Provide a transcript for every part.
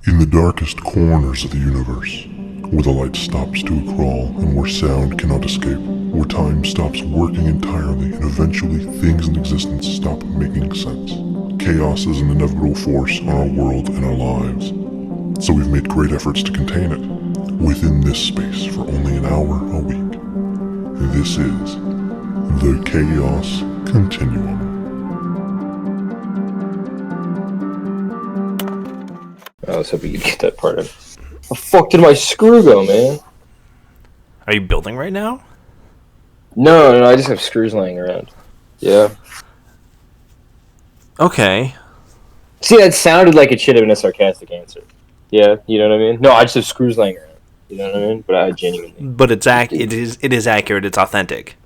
In the darkest corners of the universe, where the light stops to a crawl and where sound cannot escape, where time stops working entirely and eventually things in existence stop making sense. Chaos is an inevitable force on our world and our lives, so we've made great efforts to contain it within this space for only an hour a week. This is the Chaos Continuum. I was hoping you'd get that part of. The fuck did my screw go, man? Are you building right now? No, I just have screws laying around. Yeah. Okay. See, that sounded like it should have been a sarcastic answer. Yeah, you know what I mean? No, I just have screws laying around. You know what I mean? But I genuinely. But it is accurate. It's authentic.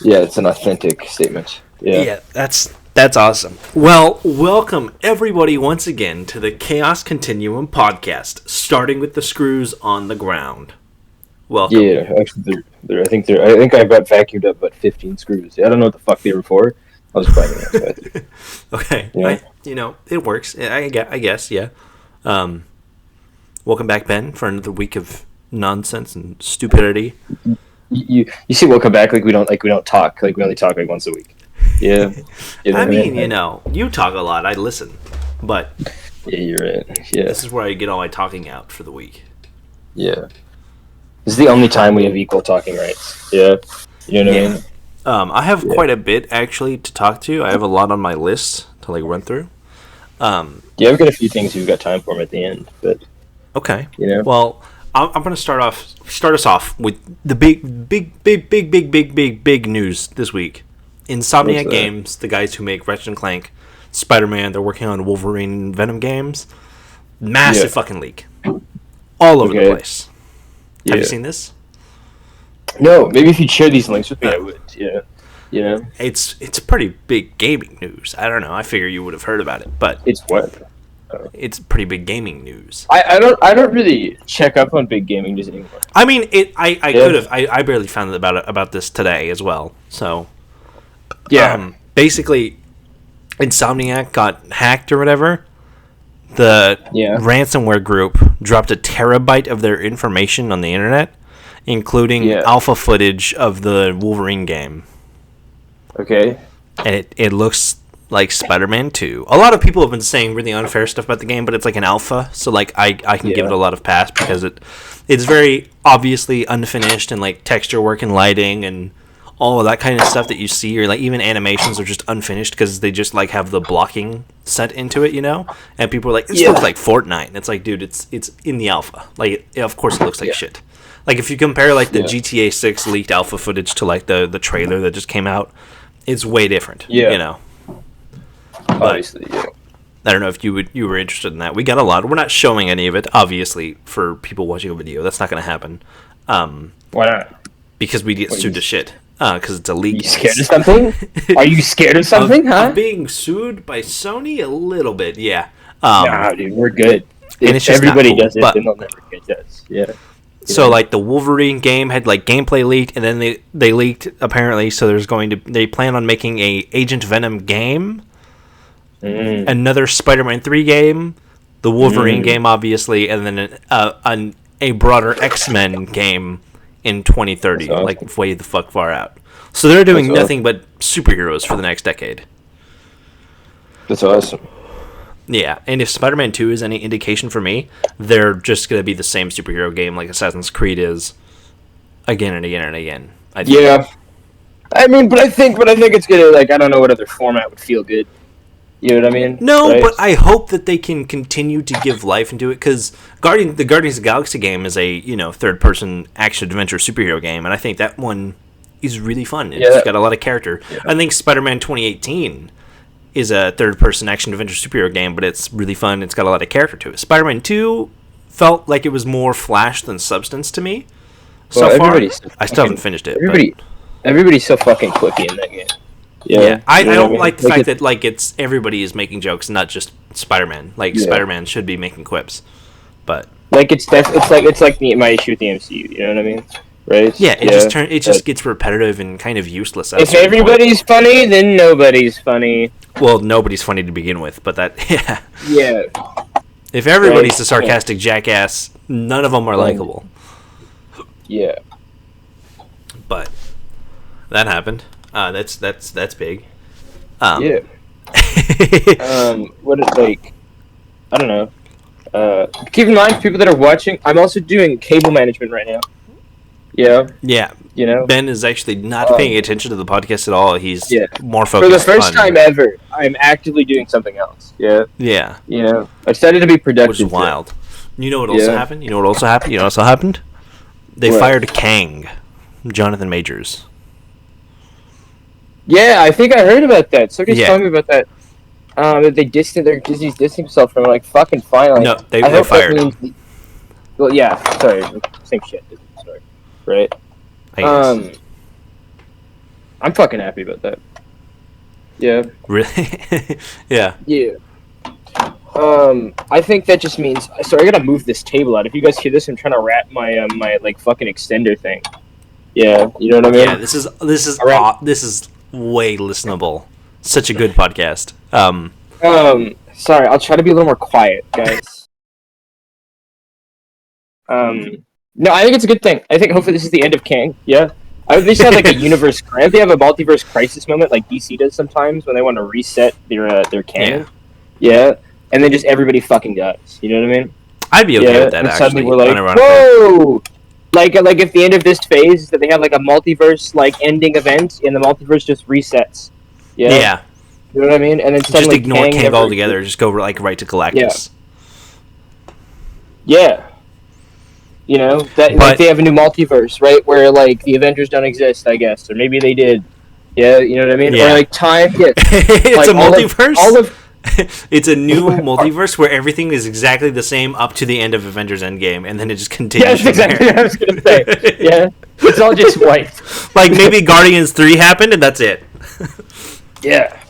Yeah, it's an authentic statement. Yeah. That's awesome. Well, welcome everybody once again to the Chaos Continuum podcast, starting with the screws on the ground. Welcome. Yeah, actually, I think I got vacuumed up about 15 screws. I don't know what the fuck they were for. I was finding out. Okay, yeah. It works. I guess, yeah. Welcome back, Ben, for another week of nonsense and stupidity. You see, we'll come back like we don't talk, like we only talk like once a week. Yeah. You talk a lot. I listen, but yeah, you're right. Yeah, this is where I get all my talking out for the week. Yeah, this is the only time we have equal talking rights. Yeah, you know what I mean. I have quite a bit actually to talk to. I have a lot on my list to run through. Yeah, I've got a few things we've got time for them at the end, but okay. You know, well, I'm going to start us off with the big news this week. Insomniac Games, the guys who make Ratchet & Clank, Spider-Man, they're working on Wolverine and Venom games. Massive fucking leak. All over the place. Yeah. Have you seen this? No, maybe if you'd share these links with me, I would. Yeah. You know? It's pretty big gaming news. I don't know. I figure you would have heard about it, but it's what? It's pretty big gaming news. I don't really check up on big gaming news anymore. I mean, I could have. I barely found out about this today as well. So yeah, basically, Insomniac got hacked or whatever. The ransomware group dropped a terabyte of their information on the internet, including alpha footage of the Wolverine game. Okay. And it looks like Spider-Man 2. A lot of people have been saying really unfair stuff about the game, but it's like an alpha, so I can give it a lot of pass because it's very obviously unfinished, and texture work and lighting and all of that kind of stuff that you see, or even animations are just unfinished because they just have the blocking set into it, and people are like, this looks like Fortnite, and it's like, dude, it's in the alpha, of course it looks like shit. If you compare the GTA 6 leaked alpha footage to the trailer that just came out, it's way different. But obviously, I don't know if you were interested in that. We got a lot. We're not showing any of it, obviously, for people watching a video. That's not going to happen. Why not? Because we get sued to shit. Because it's a leak. Are you scared of something? Are you scared of something, of being sued by Sony? A little bit, yeah. Nah, dude, we're good. And it's just everybody cool, does it, then they'll never get us. Yeah. So the Wolverine game had gameplay leaked, and then they leaked apparently. So they plan on making a Agent Venom game, another Spider-Man 3 game, the Wolverine game obviously, and then a broader X-Men game in 2030, awesome. Way the fuck far out. So they're doing nothing but superheroes for the next decade. That's awesome. Yeah, and if Spider-Man 2 is any indication for me, they're just going to be the same superhero game like Assassin's Creed is, again and again and again. Yeah. I mean, but I think it's going to, I don't know what other format would feel good. You know what I mean? No, right? But I hope that they can continue to give life into it, because the Guardians of the Galaxy game is a, third-person action-adventure superhero game, and I think that one is really fun. It's got a lot of character. Yeah. I think Spider-Man 2018 is a third-person action-adventure superhero game, but it's really fun. It's got a lot of character to it. Spider-Man 2 felt like it was more flash than substance to me. So far, I still haven't finished it. Everybody's so fucking quicky in that game. Yeah, I don't like the fact that it's everybody is making jokes, not just Spider-Man. Spider-Man should be making quips, but it's like my issue with the MCU. You know what I mean? Right? Yeah, it just gets repetitive and kind of useless. If everybody's funny, then nobody's funny. Well, nobody's funny to begin with, but that yeah. If everybody's a sarcastic jackass, none of them are likable. Yeah. But that happened. That's big. Yeah. What is like? I don't know. Keep in mind, people that are watching, I'm also doing cable management right now. Yeah. Yeah. You know, Ben is actually not paying attention to the podcast at all. He's more for focused. the first time ever, I'm actively doing something else. Yeah. Yeah. You know, I decided to be productive. Which is wild. You know what also happened? You know what also happened? They fired Kang, Jonathan Majors. Yeah, I think I heard about that. Somebody's telling me about that. That Disney's distancing himself from like fucking finally. No, they fired him. Well, yeah, sorry, same shit. Sorry, right? I'm fucking happy about that. Yeah. Really? Yeah. Yeah. I think that just means. Sorry, I gotta move this table out. If you guys hear this, I'm trying to wrap my my like fucking extender thing. Yeah, you know what I mean. Yeah, this is way listenable. Such a good podcast. Sorry, I'll try to be a little more quiet, guys. No, I think it's a good thing. I think hopefully this is the end of Kang. Yeah. I hope they just have like a universe. I hope they have a multiverse crisis moment like DC does sometimes when they want to reset their canon. Yeah. And then just everybody fucking dies. You know what I mean? I'd be okay with that. And actually, suddenly we're like, whoa! Like if the end of this phase is that they have like a multiverse like ending event and the multiverse just resets. Yeah. Yeah. You know what I mean? And then just ignore Kang altogether. Just go like right to Galactus. Yeah. You know that like, they have a new multiverse, right? Where like the Avengers don't exist, I guess, or maybe they did. Yeah, you know what I mean? Yeah. Or like time. Yeah. It's like, a multiverse. It's a new multiverse where everything is exactly the same up to the end of Avengers Endgame, and then it just continues. Yes, exactly what I was gonna say. Yeah, it's all just white. Like maybe Guardians 3 happened, and that's it. Yeah,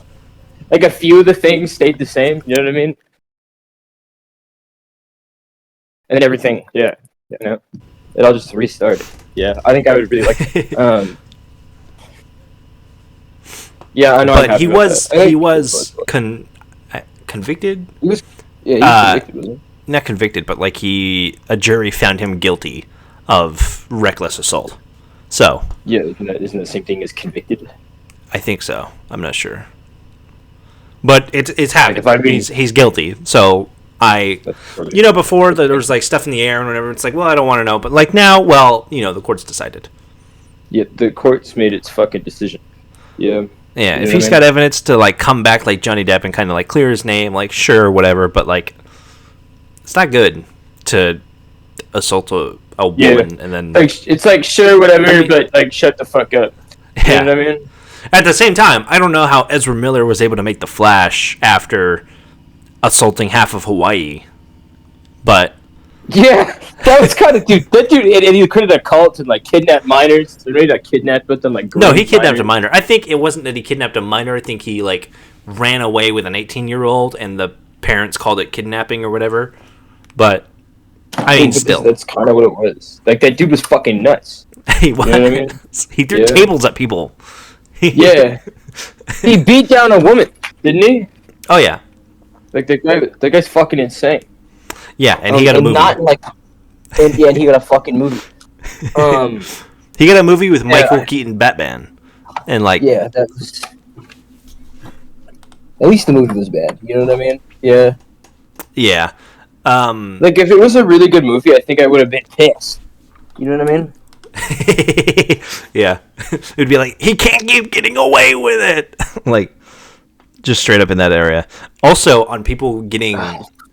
like a few of the things stayed the same. You know what I mean? And then everything, you know, it all just restarted. Yeah, I think I would really like it. Yeah, I know. But he was convicted. He was convicted, wasn't he? Not convicted, but like a jury found him guilty of reckless assault. So yeah, isn't that the same thing as convicted? I think so. I'm not sure, but it's happened. Like he's guilty. So before there was like stuff in the air and whatever. It's like, well, I don't want to know, but like now, well, the court's decided. Yeah, the court's made its fucking decision. Yeah. Yeah, if he's got evidence to like come back like Johnny Depp and kind of like clear his name, like sure, whatever, but like it's not good to assault a woman and then like, it's like sure, whatever, but like shut the fuck up. Yeah. You know what I mean? At the same time, I don't know how Ezra Miller was able to make the Flash after assaulting half of Hawaii, but yeah, that was kind of That dude, and he created a cult and like kidnapped minors. So they got kidnapped with them like. No, he kidnapped a minor. I think it wasn't that he kidnapped a minor. I think he like ran away with an 18-year-old, and the parents called it kidnapping or whatever. But I mean, still, that's kind of what it was. Like that dude was fucking nuts. He was. You know what I mean? He threw tables at people. Yeah, he beat down a woman, didn't he? Oh yeah. Like that guy's fucking insane. Yeah, and he got a movie. And he got a fucking movie. He got a movie with Michael Keaton Batman, and like that was. At least the movie was bad. You know what I mean? Yeah. Yeah. Like if it was a really good movie, I think I would have been pissed. You know what I mean? Yeah. It'd be like he can't keep getting away with it. Like just straight up in that area. Also on people getting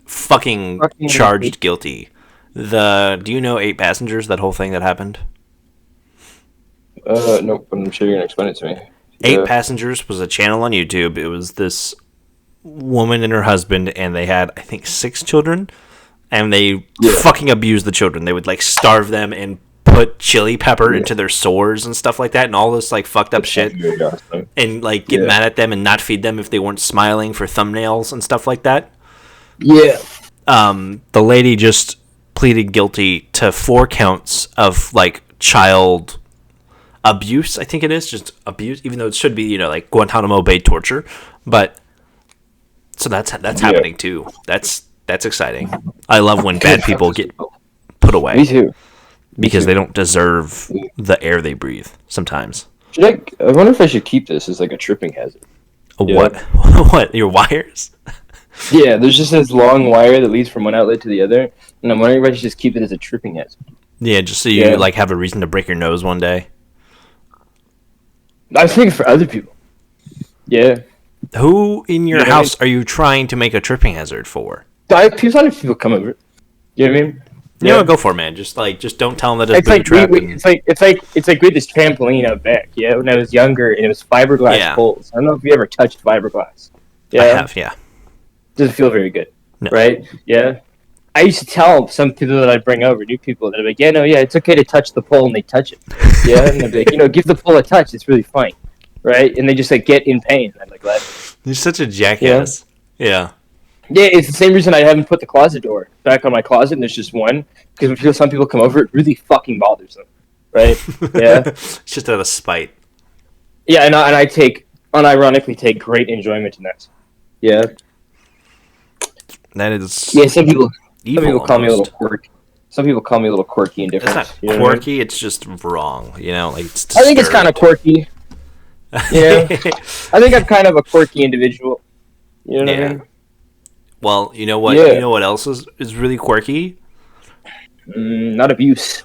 fucking charged guilty. Do you know 8 Passengers, that whole thing that happened? Nope, but I'm sure you're gonna explain it to me. 8 Passengers was a channel on YouTube. It was this woman and her husband, and they had, I think, 6 children, and they fucking abused the children. They would like starve them and put chili pepper into their sores and stuff like that, and all this like fucked up shit, awesome. And like get mad at them and not feed them if they weren't smiling for thumbnails and stuff like that. Yeah. The lady just pleaded guilty to 4 counts of like child abuse. I think it is just abuse, even though it should be like Guantanamo Bay torture. But so that's happening too. That's That's exciting. I love when bad people get put away. Me too. Because they don't deserve the air they breathe sometimes. I wonder if I should keep this as like a tripping hazard. What? What? Your wires? Yeah, there's just this long wire that leads from one outlet to the other, and I'm wondering if I should just keep it as a tripping hazard. Yeah, just so you like have a reason to break your nose one day. I was thinking for other people. Yeah. Who in your house are you trying to make a tripping hazard for? A lot of people come over. You know what I mean? You know, go for it, man. Just don't tell them that it's like trap. it's like we had this trampoline out back. Yeah, when I was younger, and it was fiberglass poles. I don't know if you ever touched fiberglass. Yeah, I have. Yeah, doesn't feel very good, no. Right? Yeah. I used to tell some people that I'd bring over, new people, that I'd be like, it's okay to touch the pole, and they touch it. Yeah, and I'd be like, give the pole a touch. It's really fine, right? And they just like get in pain. I'm like, what? You're such a jackass. Yeah. Yeah, it's the same reason I haven't put the closet door back on my closet, and there's just one. Because when some people come over, it really fucking bothers them, right? Yeah. It's just out of spite. Yeah, and I unironically take great enjoyment in that. Yeah. That is. Yeah, some people call me a almost. little quirky. Some people call me a little quirky and different. It's not quirky. It's just wrong. You know, like it's I think it's kind of quirky. Yeah. I think I'm kind of a quirky individual. You know what I mean? Well, you know what? Yeah. You know what else is really quirky? Not abuse.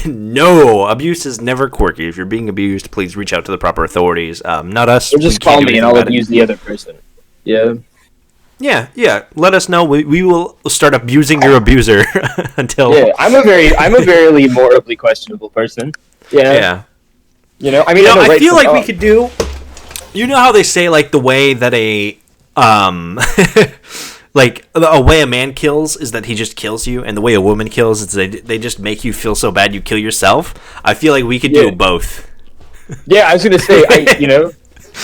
No, abuse is never quirky. If you're being abused, please reach out to the proper authorities. Not us. Or just call me and I'll abuse the other person. Yeah. Yeah. Let us know. We will start abusing your abuser until. Yeah, I'm a very morally questionable person. Yeah. Yeah. You know, I mean, I feel like we could do. You know how they say like the way that like a way a man kills is that he just kills you, and the way a woman kills is they just make you feel so bad you kill yourself. I feel like we could do both. Yeah, I was gonna say,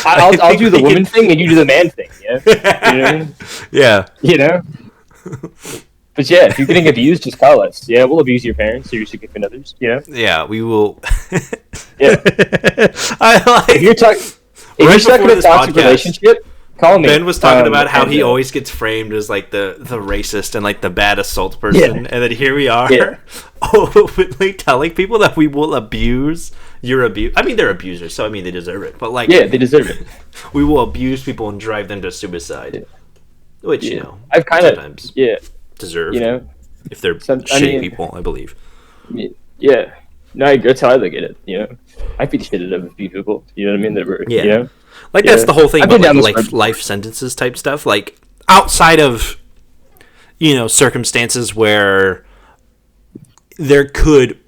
I'll do the woman thing and you do the man thing. Yeah, you know what I mean? Yeah, you know. But yeah, if you're getting abused, just call us. Yeah, we'll abuse your parents or your significant others. You know? Yeah, we will. Yeah, if you're stuck in a toxic relationship. Call me. Ben was talking about how he always gets framed as like the racist and like the bad assault person, and then here we are, openly telling people that we will abuse your abuse. I mean, they're abusers, so I mean they deserve it. But like, they deserve it. We will abuse people and drive them to suicide, which you know I've kind of deserve. You know, if they're shitty people, I believe. Yeah, no, that's how I look at it. You know, I beat the shit out of a few people. You know what I mean? That were you know. Like, that's the whole thing about, like life sentences type stuff. Like, outside of, circumstances where there could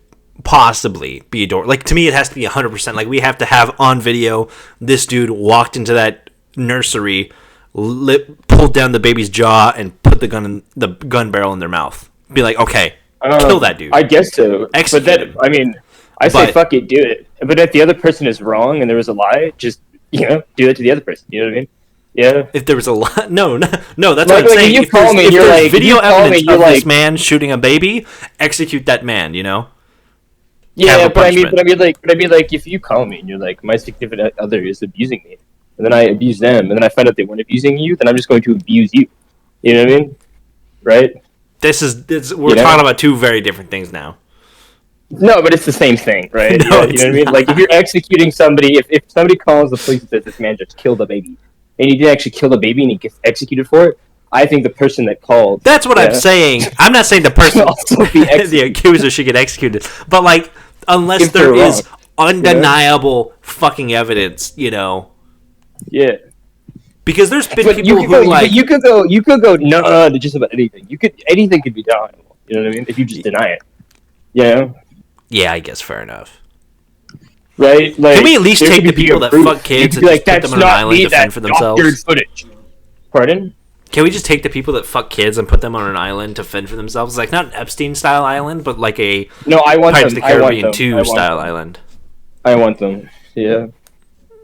possibly be a door. Like, to me, it has to be 100%. Like, we have to have on video, this dude walked into that nursery, pulled down the baby's jaw, and put the gun barrel in their mouth. Be like, okay, kill that dude. I guess so. Execute him. I mean, I say fuck it, do it. But if the other person is wrong and there was a lie, just... do that to the other person. You know what I mean? Yeah. If there was a lot, no. That's what I'm saying. You call me, you're like video evidence of this man shooting a baby. Execute that man. You know. Yeah, but I mean, like, if you call me and you're like, my significant other is abusing me, and then I abuse them, and then I find out they weren't abusing you, then I'm just going to abuse you. You know what I mean? Right? We're talking about two very different things now. No, but it's the same thing, right? No, you know what I mean? Like, if you're executing somebody, if somebody calls the police and says this man just killed a baby, and he didn't actually kill the baby and he gets executed for it, I think the person that called... That's what I'm saying. I'm not saying the person, the accuser, should get executed. But, like, unless there is undeniable fucking evidence, Yeah. Because there's been people who, like... You could go no to just about anything. Anything could be deniable. You know what I mean? If you just deny it. Yeah. Yeah, I guess fair enough. Right? Like, can we at least take the people that fuck kids and just put them on an island to fend for themselves? Footage. Pardon? Can we just take the people that fuck kids and put them on an island to fend for themselves? Like, not an Epstein-style island, but like a Pirates of the Caribbean 2 style island. I want them. Yeah.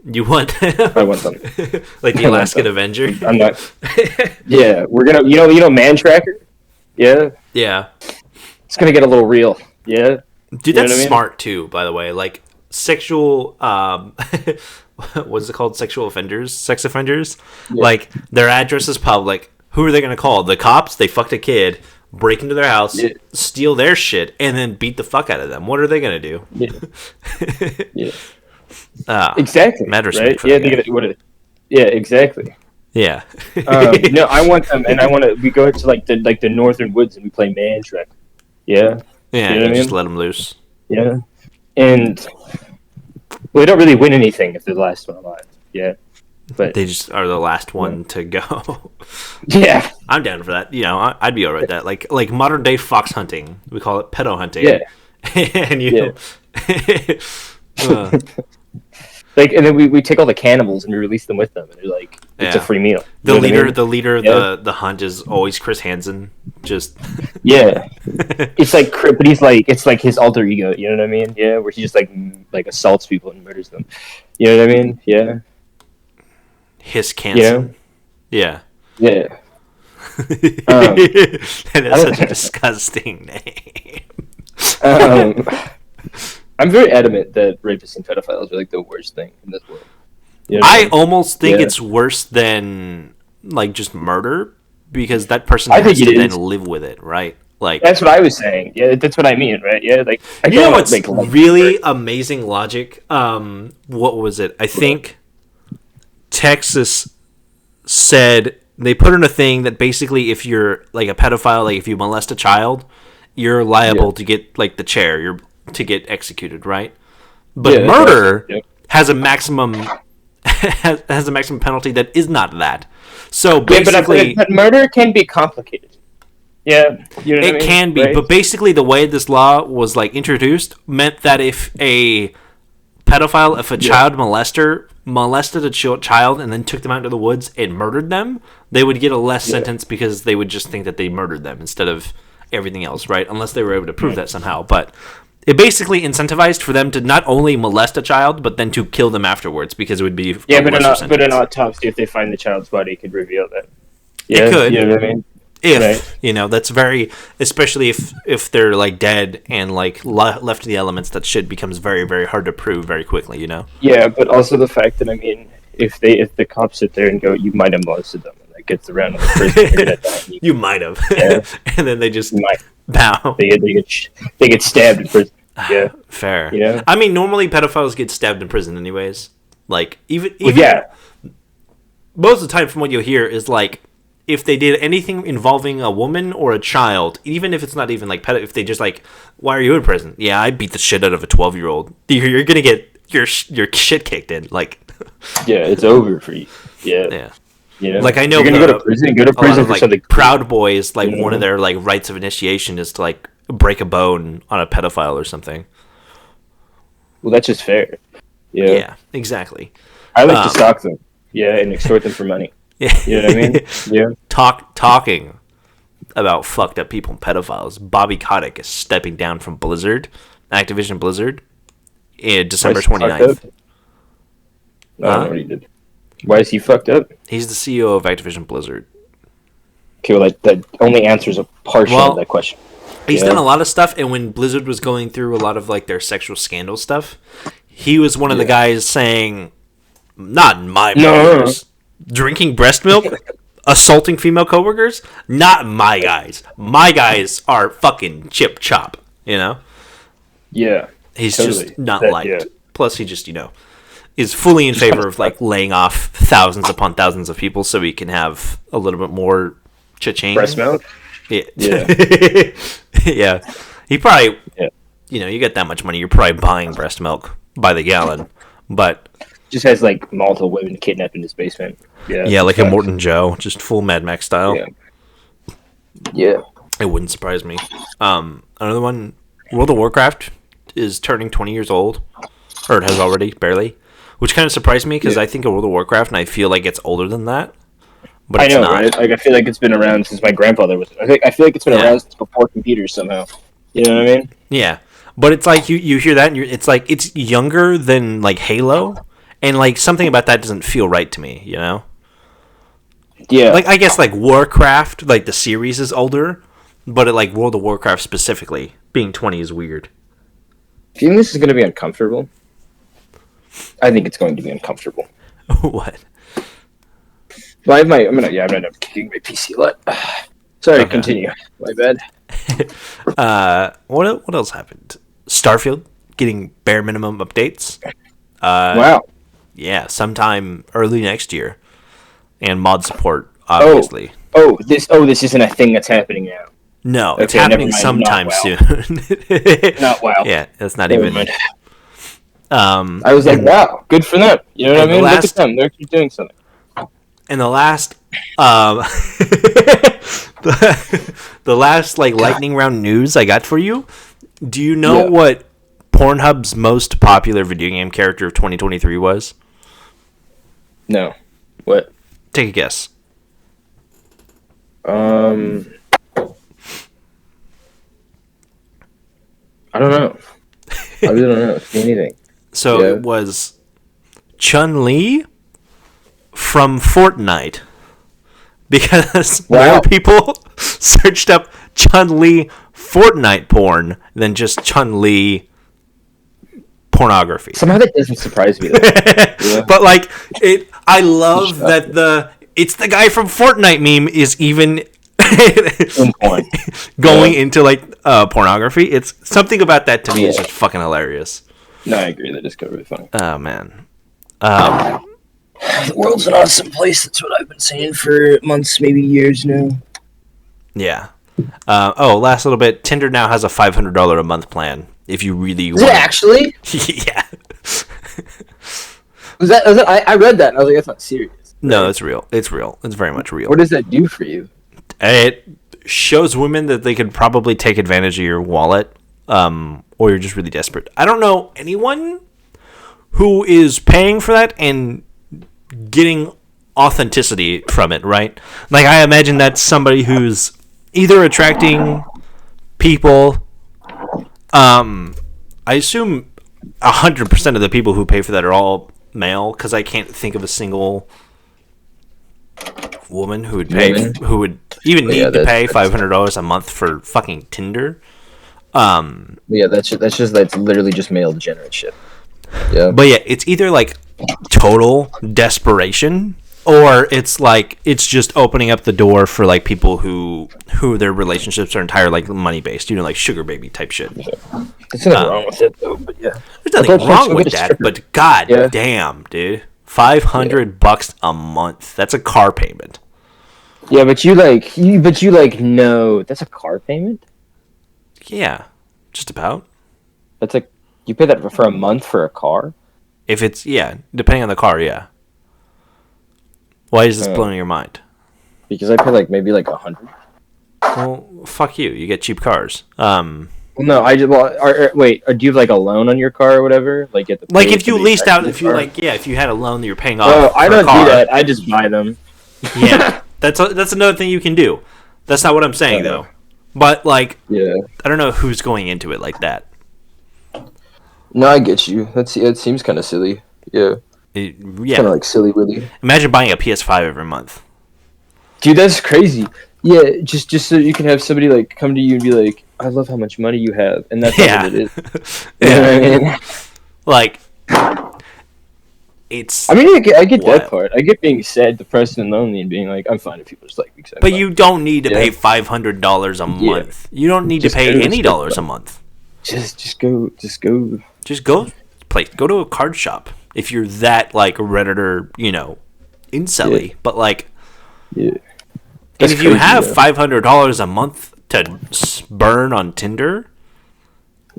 You want them? I want them. Like the Alaskan Avenger? I'm not. Yeah. We're going to... You know Man Tracker? Yeah? Yeah. It's going to get a little real. Yeah. Dude, that's smart too, by the way. Like, sexual what is it called? Sex offenders? Yeah. Like, their address is public. Who are they going to call? The cops? They fucked a kid, break into their house, Yeah. steal their shit, and then beat the fuck out of them. What are they going to do? Yeah. Exactly. Mad respect Right? for Yeah, that guy. yeah, exactly. Yeah. No, I want them, and I want to. We go to the northern woods and we play Man Trek. Yeah. Yeah, You know what I just mean? let them loose. Yeah. And we don't really win anything if they're the last one alive. Yeah. But They just are the last one to go. yeah. I'm down for that. I'd be alright with that. Like modern day fox hunting. We call it pedo hunting. Yeah. And And then we take all the cannibals and we release them with them, and they're like, it's a free meal. The You know what I leader, mean? the leader of the hunt is always Chris Hansen. Just Yeah. It's like, but it's like his alter ego. You know what I mean? Yeah, where he just like assaults people and murders them. You know what I mean? Yeah. Hiss Canson. Yeah. Yeah. Yeah. And it's such a disgusting name. I'm very adamant that rapists and pedophiles are like the worst thing in this world. You know what I mean? almost think Yeah. it's worse than like just murder because that person I has think to it then is. live with it, right? Like That's what I was saying. Yeah, that's what I mean, right? Yeah, like I you know don't what's make like, really amazing logic? What was it? I think Texas said they put in a thing that basically if you're like a pedophile, like if you molest a child, you're liable to get like the chair, you're to get executed, right? But Yeah, that's murder awesome. Yeah. has a maximum has a maximum penalty that is not that. So Yeah, basically, but murder can be complicated. Yeah, you know what I it mean? can be, Right? but basically the way this law was like introduced meant that if a pedophile, if a child molester molested a child and then took them out into the woods and murdered them, they would get a less sentence because they would just think that they murdered them instead of everything else, right? Unless they were able to prove that somehow. But it basically incentivized for them to not only molest a child, but then to kill them afterwards because it would be Yeah, a but lesser an sentence. autopsy, if they find the child's body, it could reveal that. Yeah, It could. You know what I mean? If Right. that's very, especially if they're like dead and like left to the elements, that shit becomes very very hard to prove very quickly. Yeah, but also the fact that, I mean, if the cops sit there and go, you might have molested them, and that gets around in the prison, they're gonna die. And You might have, Yeah. and then they just you might. bow. They get stabbed in prison. Yeah. Fair. Yeah. I mean, normally pedophiles get stabbed in prison anyways. Like even Well, yeah. most of the time, from what you'll hear, is like if they did anything involving a woman or a child, even if it's not even like if they just like, why are you in prison? Yeah, I beat the shit out of a 12-year-old. You're gonna get your shit kicked in. Like, Yeah, it's over for you. Yeah. yeah. You know? Like I know you're gonna the- go to prison. Go a to lot prison of for like something. Proud Boys, like You one of know? their like rites of initiation is to like break a bone on a pedophile or something. Well, that's just fair. Yeah. Yeah, exactly. I like to stalk them. Yeah, and extort them for money. Yeah. You know what I mean? Yeah. Talking about fucked up people and pedophiles. Bobby Kotick is stepping down from Blizzard, Activision Blizzard, in December Why is he fucked 29th. up? I don't know what he did. Why is he fucked up? He's the CEO of Activision Blizzard. Okay, well, that only answers a portion Well, of that question. He's Yeah. done a lot of stuff, and when Blizzard was going through a lot of like their sexual scandal stuff, he was one of the guys saying, "Not in my borders. Drinking breast milk, assaulting female coworkers, not my guys. My guys are fucking chip chop." Yeah. He's Totally. just not That- liked. yeah. Plus, he just is fully in favor of like laying off thousands upon thousands of people so he can have a little bit more cha-ching. Breast milk? Yeah. Yeah. Yeah. He probably, Yeah. you get that much money, you're probably buying breast milk by the gallon. But Just has like multiple women kidnapped in his basement. Yeah. yeah, like a Facts. Morton Joe, just full Mad Max style. Yeah. Yeah. It wouldn't surprise me. Another one, World of Warcraft is turning 20 years old, or it has already, barely, which kind of surprised me because I think of World of Warcraft and I feel like it's older than that, but I it's know, not. right? Like, I feel like it's been around since my grandfather was. I feel like it's been around since before computers somehow. You know what I mean? Yeah, but it's like you hear that and it's like it's younger than like Halo, and like something about that doesn't feel right to me. Yeah. Like I guess like Warcraft, like the series is older, but like World of Warcraft specifically being 20 is weird. Do you think this is going to be uncomfortable? I think it's going to be uncomfortable. What? Well, I'm gonna end up kicking my PC a lot. Sorry, Okay. continue. My bad. What else happened? Starfield getting bare minimum updates. Wow. Yeah, sometime early next year, and mod support obviously. This isn't a thing that's happening now. No, it's Okay, never happening mind, sometime not soon. Not wow. Yeah, that's not Never even. mind. I was like, wow, good for them. You know what I and the mean? Look at last- them. They're actually doing something. And the last, the last like lightning round news I got for you. Do you know what Pornhub's most popular video game character of 2023 was? No. What? Take a guess. I don't know. I really don't know. See anything. So it was Chun-Li from Fortnite. Because more people searched up Chun-Li Fortnite porn than just Chun-Li pornography. Somehow that doesn't surprise me. But like I love that it's the guy from Fortnite meme is even going into like pornography. It's something about that to me is just fucking hilarious. No, I agree. That is kind of really funny. Oh man. The world's an awesome place. That's what I've been saying for months, maybe years now. Yeah. Last little bit. Tinder now has a $500 a month plan. If you really want. Is it actually? Yeah. Was that? I read that and I was like, that's not serious. No, it's real. It's real. It's very much real. What does that do for you? It shows women that they could probably take advantage of your wallet, or you're just really desperate. I don't know anyone who is paying for that and getting authenticity from it, right? Like, I imagine that's somebody who's either attracting people. I assume 100% of the people who pay for that are all male, because I can't think of a single woman who would pay, who would even need to pay $500 a month for fucking Tinder. That's literally just male degenerate. Yeah. But yeah, it's either like total desperation, or it's like it's just opening up the door for like people who their relationships are entirely like money based, like sugar baby type shit. There's nothing wrong with it though, but yeah. There's nothing wrong with that, but god damn, dude. $500 a month. That's a car payment. Yeah, but you know that's a car payment? Yeah. Just about. That's like you pay that for a month for a car? If it's depending on the car, yeah. Why is this blowing your mind? Because I pay like maybe like 100. Well, fuck you. You get cheap cars. No, I just wait. Do you have like a loan on your car or whatever? Like if you leased out, if you had a loan that you're paying off. Oh, I don't do that. I just buy them. Yeah, that's another thing you can do. That's not what I'm saying though. But like, I don't know who's going into it like that. No, I get you. It seems kind of silly. Yeah. Kind of like silly, really. Imagine buying a PS5 every month. Dude, that's crazy. Yeah, just so you can have somebody like come to you and be like, "I love how much money you have," and that's what it is. You know what I mean? Like, it's. I mean, I get that part. I get being sad, depressed, and lonely, and being like, "I'm fine if people just like me." But you don't need to pay $500 a month. You don't need to pay any dollars a month. Just go. Go to a card shop if you're that like Redditor, incelly. Yeah. But like, and if you have $500 a month to burn on Tinder,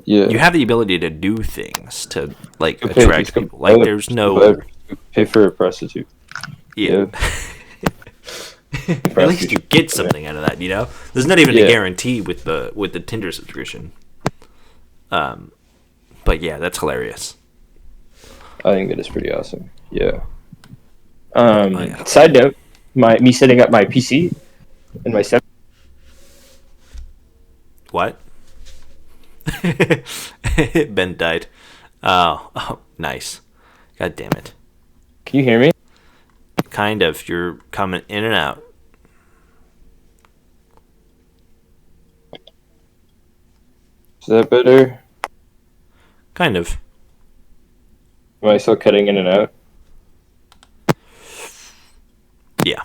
you have the ability to do things to like attract people. Like, there's no pay for a prostitute. Yeah. At least you get something out of that, There's not even a guarantee with the Tinder subscription. But yeah, that's hilarious. I think that is pretty awesome. Yeah. Side note, me setting up my PC and my set. What? Ben died. Oh, nice. God damn it. Can you hear me? Kind of. You're coming in and out. Is that better? Kind of. Am I still cutting in and out? Yeah.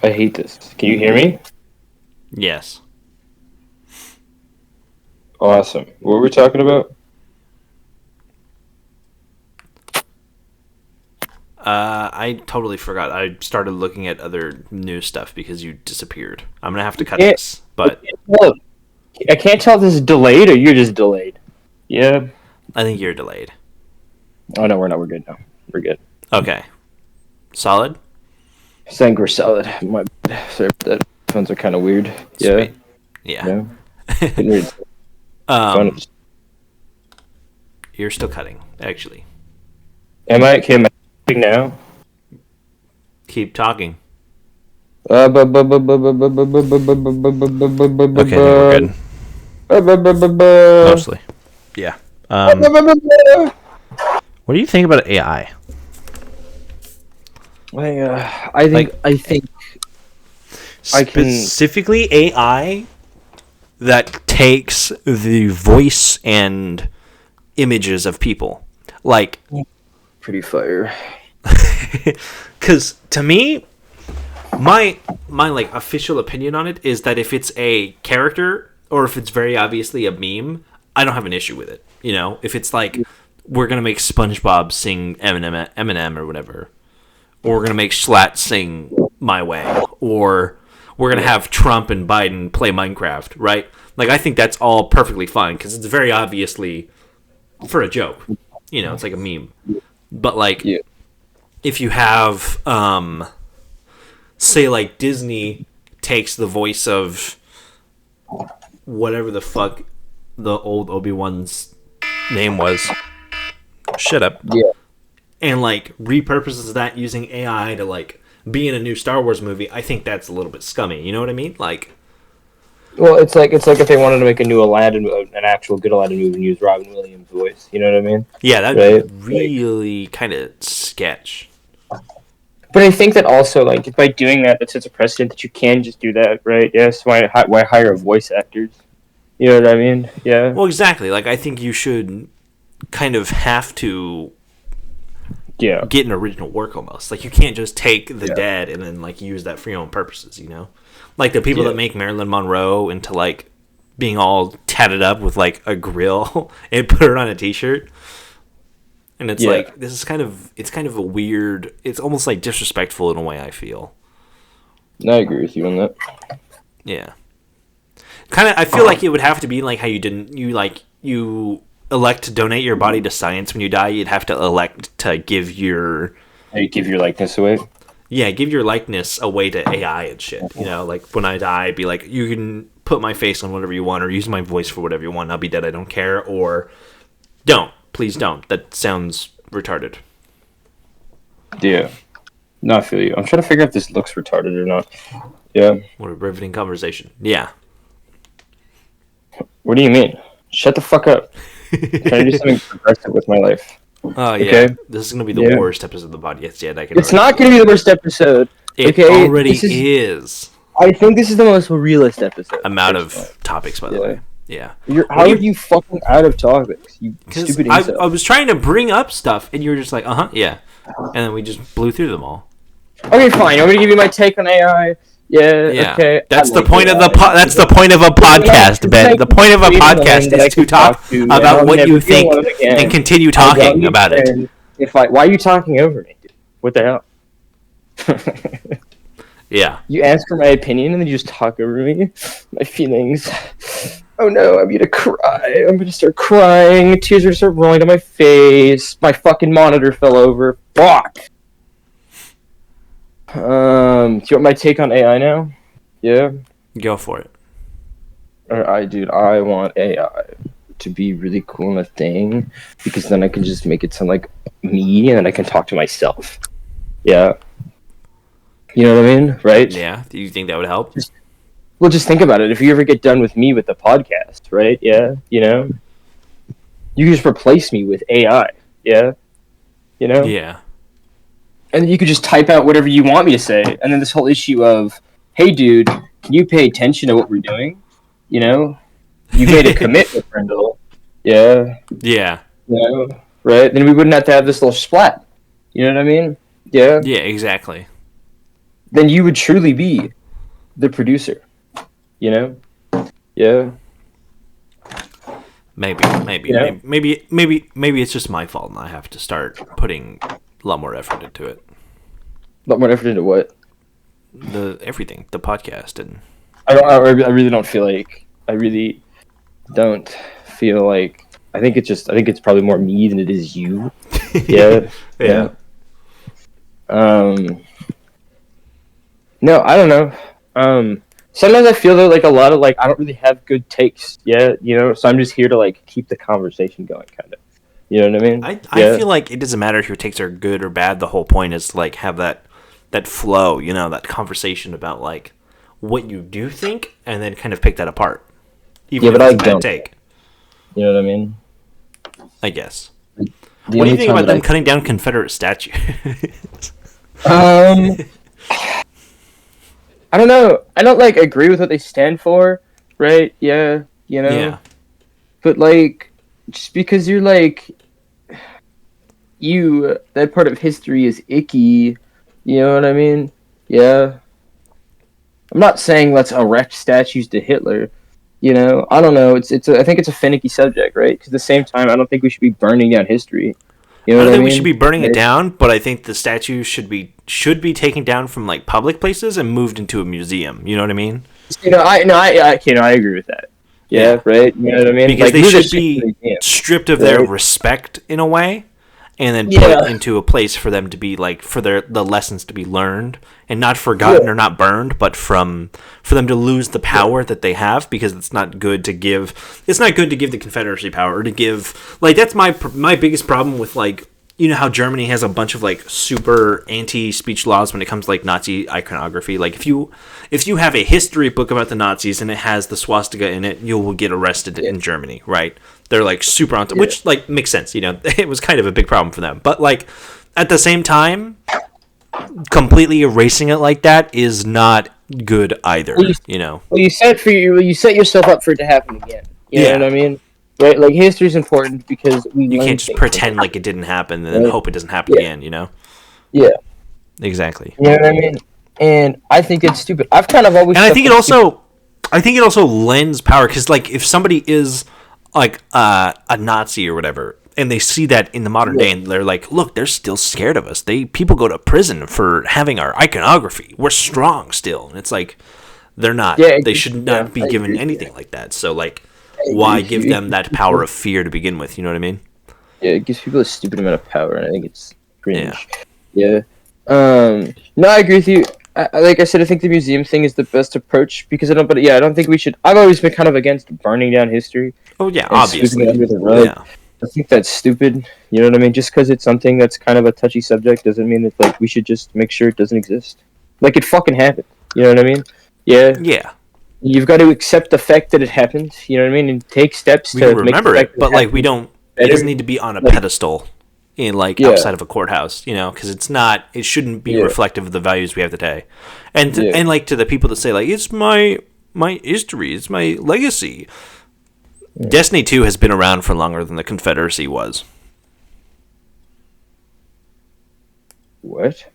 I hate this. Can you hear me? Yes. Awesome. What were we talking about? I totally forgot. I started looking at other news stuff because you disappeared. I'm gonna have to cut Yeah. this, but Well, I can't tell if this is delayed or you're just delayed. Yeah. I think you're delayed. Oh no, we're not. We're good now. We're good. Okay. Solid? I think we're solid. My sorry, the phones are kind of weird. Yeah. Sweet. Yeah. Getting weird. You're still cutting, actually. Am I? Okay, am I now? Keep talking. Okay, Okay, we're good. Mostly. Yeah. What do you think about AI? I think I can- Specifically AI that takes the voice and images of people. Like, pretty fire. because to me, my like official opinion on it is that if it's a character or if it's very obviously a meme, I don't have an issue with it. You know, if it's like we're gonna make SpongeBob sing Eminem or whatever, or we're gonna make Schlatt sing My Way, or we're gonna have Trump and Biden play Minecraft, right? Like, I think that's all perfectly fine because it's very obviously for a joke. You know, it's like a meme. But like, if you have, say, like Disney takes the voice of whatever the fuck the old Obi-Wan's name was. Shut up. Yeah. And like repurposes that using AI to like be in a new Star Wars movie, I think that's a little bit scummy. You know what I mean? Like, well, it's like if they wanted to make a new Aladdin, an actual good Aladdin movie, and use Robin Williams' voice. You know what I mean? yeah, that'd be really kind of sketch. But I think that also, like, by doing that, that sets a precedent that you can just do that, right? Yes. Why hire voice actors? You know what I mean? Yeah. Well, exactly. Like, I think you should kind of have to get an original work almost. Like, you can't just take the dead and then like use that for your own purposes. You know, like the people that make Marilyn Monroe into like being all tatted up with like a grill and put her on a T-shirt. And it's like, this is kind of a weird, it's almost like disrespectful in a way, I feel. I agree with you on that. Yeah. Kind of, I feel like it would have to be like how you elect to donate your body to science when you die, you'd have to elect to give your... You give your likeness away? Yeah, give your likeness away to AI and shit. You know, like when I die, be like, you can put my face on whatever you want or use my voice for whatever you want. I'll be dead, I don't care. Or don't. Please don't. That sounds retarded. Yeah. No, I feel you. I'm trying to figure out if this looks retarded or not. Yeah. What a riveting conversation. Yeah. What do you mean? Shut the fuck up. I'm trying to do something progressive with my life. Oh, yeah. Okay? This is going to be the worst episode of the podcast yet. It's not going to be the worst episode. It already is. I think this is the most realist episode. I'm out of topics, by the way. Yeah. How are you fucking out of topics? You stupid incel. I was trying to bring up stuff, and you were just like, yeah. And then we just blew through them all. Okay, fine. I'm going to give you my take on AI. Yeah. Okay. That's the point of that's the point of a podcast, Ben. The point of a podcast is to talk about what you think and continue talking about it. Why are you talking over me, dude? What the hell? Yeah. You ask for my opinion and then you just talk over me. My feelings. Oh no, I'm gonna cry. I'm gonna start crying. Tears are gonna start rolling down my face. My fucking monitor fell over. Fuck. Do you want my take on AI now? Yeah? Go for it. I want AI to be really cool and a thing, because then I can just make it sound like me, and then I can talk to myself. Yeah. You know what I mean? Right? Yeah. Do you think that would help? Just think about it. If you ever get done with me with the podcast, right? Yeah? You know? You can just replace me with AI. Yeah? You know? Yeah. And then you could just type out whatever you want me to say. And then this whole issue of, hey, dude, can you pay attention to what we're doing? You know? You made a commitment, Brindle. Yeah. Yeah. You know? Right? Then we wouldn't have to have this little splat. You know what I mean? Yeah. Yeah, exactly. then you would truly be the producer. You know? Yeah. Maybe Yeah. maybe it's just my fault, and I have to start putting a lot more effort into it. A lot more effort into what? Everything, the podcast, and I really don't feel like. I really don't feel like. I think it's probably more me than it is you. Yeah. yeah. No, I don't know. Sometimes I feel that like a lot of like I don't really have good takes. Yeah, you know. So I'm just here to like keep the conversation going, kind of. You know what I mean? I feel like it doesn't matter if your takes are good or bad. The whole point is to like have that flow, you know, that conversation about like what you do think, and then kind of pick that apart. Even if but it's I a bad don't. take. You know what I mean? I guess. The What do you only think time about that them cutting down Confederate statues? I don't know. I don't like agree with what they stand for, right? Yeah, you know. Yeah. But like, just because you're like, that part of history is icky. You know what I mean? Yeah. I'm not saying let's erect statues to Hitler. You know, I don't know. I think it's a finicky subject, right? Because at the same time, I don't think we should be burning down history. You know I don't what I think mean? we should be burning it Right? down, but I think the statues should be taken down from like public places and moved into a museum. You know what I mean? You know, I agree with that. Yeah, Yeah. right. You know what I mean? Because Like, they move that should shit to the be museum, stripped of their right? respect in a way, and then Yeah. put into a place for them to be like for the lessons to be learned and not forgotten or not burned, but for them to lose the power that they have, because it's not good to give the Confederacy power, or to give like that's my biggest problem with like, you know how Germany has a bunch of like super anti-speech laws when it comes to like Nazi iconography. Like if you have a history book about the Nazis and it has the swastika in it, you will get arrested in Germany, right? They're like super on, which like makes sense, you know. It was kind of a big problem for them, but like at the same time, completely erasing it like that is not good either. You know. Well, you set yourself up for it to happen again. You know what I mean? Right? Like history's important because we You learn can't just things. pretend like it didn't happen and then hope it doesn't happen again. You know. Yeah. Exactly. You know what I mean? And I think it's stupid. I've kind of always. And I think it also lends power, because like if somebody is like a Nazi or whatever, and they see that in the modern day, and they're like, look, they're still scared of us. People go to prison for having our iconography. We're strong still, and it's like they're not. Yeah, They should not be given anything like that. So like, why give them that power of fear to begin with? You know what I mean? Yeah, it gives people a stupid amount of power, and I think it's cringe. Yeah. No, I agree with you. Like I said, I think the museum thing is the best approach because I don't think we should. I've always been kind of against burning down history. Oh yeah, And obviously. sweeping it under the rug. Yeah. I think that's stupid. You know what I mean? Just because it's something that's kind of a touchy subject doesn't mean that like we should just make sure it doesn't exist. Like it fucking happened. You know what I mean? Yeah. Yeah. You've got to accept the fact that it happened. You know what I mean? And take steps We to can make remember the fact it, that but like happened we don't. It better. doesn't need to be on a Like- pedestal in like Yeah. outside of a courthouse, you know, because it's not. It shouldn't be reflective of the values we have today. And and like to the people that say like it's my history, it's my legacy. Destiny 2 has been around for longer than the Confederacy was. What?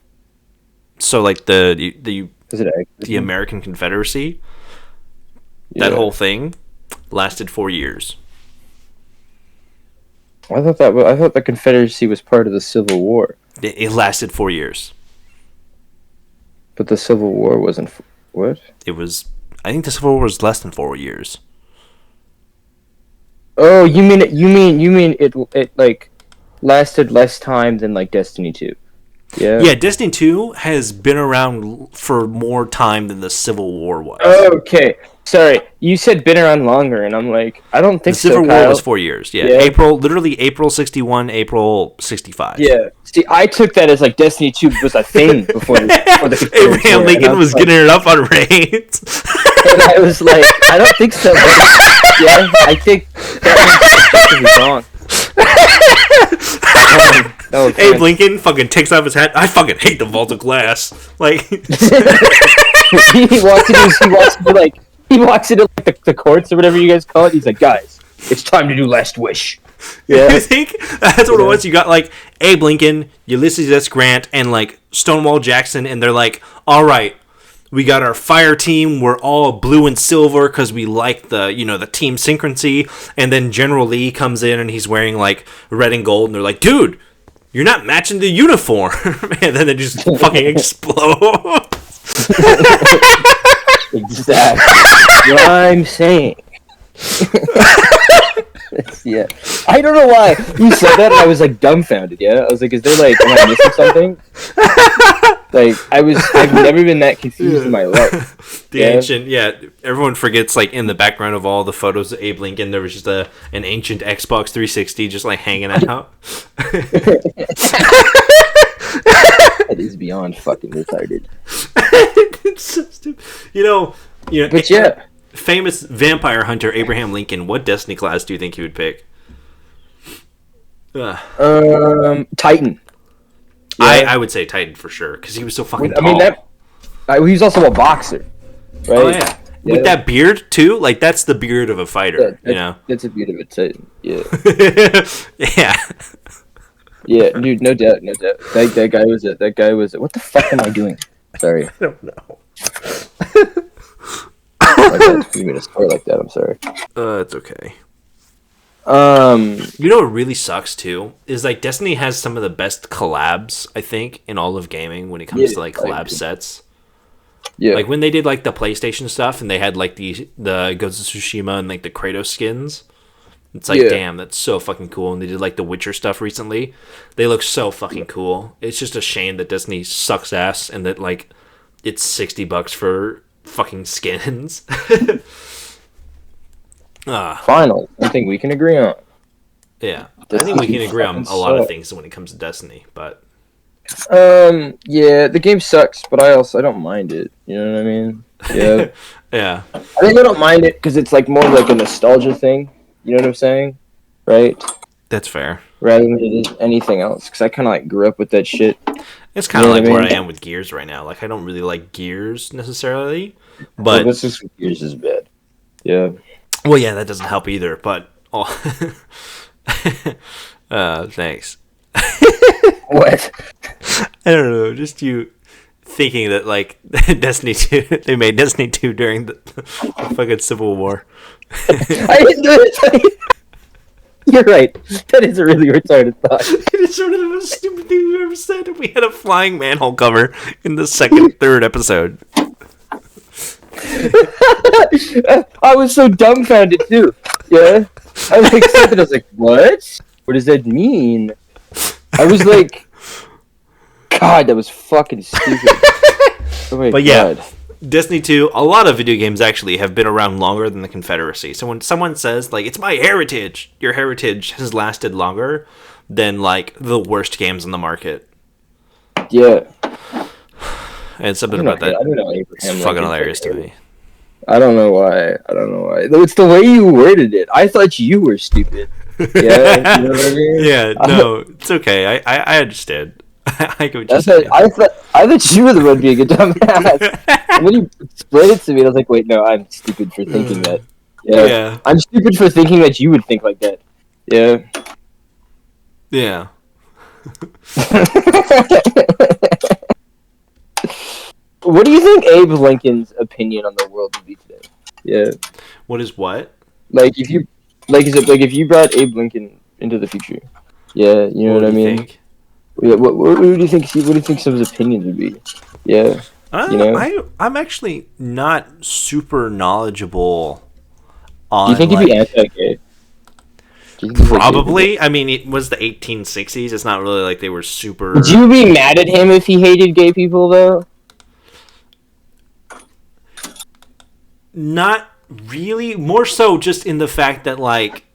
So like the Is it actually? American Confederacy, that whole thing lasted 4 years. I thought the Confederacy was part of the Civil War, It lasted 4 years. but the Civil War wasn't. What? It was. I think the Civil War was less than 4 years. Oh, you mean it like lasted less time than like Destiny 2. Yeah. Yeah, Destiny 2 has been around for more time than the Civil War was. Okay. Sorry, you said been around longer, and I'm like, I don't The think Civil so, War Kyle. was 4 years. Yeah. Yeah. April 61, April 65. Yeah. See, I took that as like Destiny 2 was a thing before the Confederacy Abraham War, and Lincoln I was like, getting it up on raids. and I was like, I don't think so. But yeah, I think that means wrong. No Abe offense. Lincoln fucking takes off his hat. I fucking hate the vault of glass. Like, he walks into the courts or whatever you guys call it. He's like, guys, it's time to do last wish. Yeah. You think that's what it was? You got like Abe Lincoln, Ulysses S. Grant, and like Stonewall Jackson, and they're like, all right, we got our fire team. We're all blue and silver because we like the the team synchrony. And then General Lee comes in and he's wearing like red and gold, and they're like, dude, you're not matching the uniform. And then they just fucking explode. Exactly what I'm saying. Yeah, I don't know why you said that, and I was like dumbfounded. Yeah, I was like, "Is there like, am I missing something?" Like, I've never been that confused in my life. The ancient, everyone forgets like in the background of all the photos of Abe Lincoln, there was just an ancient Xbox 360 just like hanging out. That is beyond fucking retarded. It's so stupid. But yeah. Famous vampire hunter Abraham Lincoln, what Destiny class do you think he would pick? Titan. Yeah. I would say Titan for sure because he was so fucking tall. I mean, he was also a boxer, right? Oh yeah. With that beard too, like that's the beard of a fighter. That's a beard of a Titan. Yeah. Yeah. Yeah, dude, no doubt. That guy was. What the fuck am I doing? Sorry. I don't know. My bad. You made a score like that. I'm sorry. It's okay. You know what really sucks too is like Destiny has some of the best collabs I think in all of gaming when it comes to like collab sets. Yeah. Like when they did like the PlayStation stuff and they had like the Ghost of Tsushima and like the Kratos skins. It's like damn, that's so fucking cool. And they did like the Witcher stuff recently. They look so fucking cool. It's just a shame that Destiny sucks ass and that like it's $60 for fucking skins. Finally, I think we can agree on. Yeah, I think we can agree on a lot of things when it comes to Destiny, but yeah, the game sucks, but I don't mind it. You know what I mean? Yeah, yeah. I think I don't mind it because it's like more like a nostalgia thing. You know what I'm saying? Right? That's fair. Rather than it is anything else, because I kind of like grew up with that shit. It's kind of like where I am with Gears right now. Like I don't really like Gears necessarily, but this is Gears is bad. Yeah. Well, yeah, that doesn't help either. But thanks. What? I don't know. Just you thinking that like Destiny 2, they made Destiny 2 during the fucking Civil War. I didn't do it. You're right. That is a really retarded thought. It is sort of the most stupid thing you've ever said. We had a flying manhole cover in the third episode. I was so dumbfounded too. Yeah, I was like, something. I was like, "What? What does that mean?" I was like, "God, that was fucking stupid." Oh my God. Yeah, Destiny 2. A lot of video games actually have been around longer than the Confederacy. So when someone says like, "It's my heritage," your heritage has lasted longer than like the worst games on the market. Yeah. And something about that. I don't know. It's fucking hilarious to me. I don't know why. It's the way you worded it. I thought you were stupid. Yeah, you know what I mean? Yeah, no, it's okay. I understand. I get what you're saying. I thought you were the one being a dumbass. And when you explained it to me, I was like, wait, no, I'm stupid for thinking that. Yeah. I'm stupid for thinking that you would think like that. Yeah. Yeah. What do you think Abe Lincoln's opinion on the world would be today? Yeah. What is what? Like if you brought Abe Lincoln into the future? Yeah, you know what I mean? Think? Yeah, what do you think? What do you think some of his opinions would be? Yeah. I'm actually not super knowledgeable on. Do you think he'd be anti-gay? Probably. I mean, it was the 1860s. It's not really like they were super. Would you be mad at him if he hated gay people, though? Not really. More so just in the fact that, like,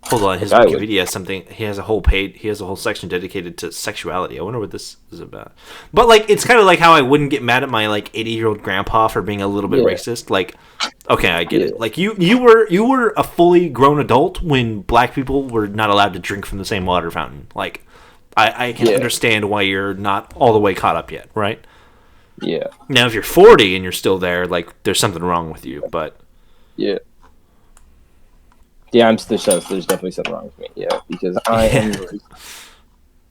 hold on, his Wikipedia has something. He has a whole page. He has a whole section dedicated to sexuality. I wonder what this is about. But like, it's kind of like how I wouldn't get mad at my like 80-year-old grandpa for being a little bit racist. Like, okay, I get it. Like you were a fully grown adult when black people were not allowed to drink from the same water fountain. Like, I can understand why you're not all the way caught up yet, right? Yeah. Now, if you're 40 and you're still there, like, there's something wrong with you. But yeah. Yeah, there's definitely something wrong with me. Yeah, because I am.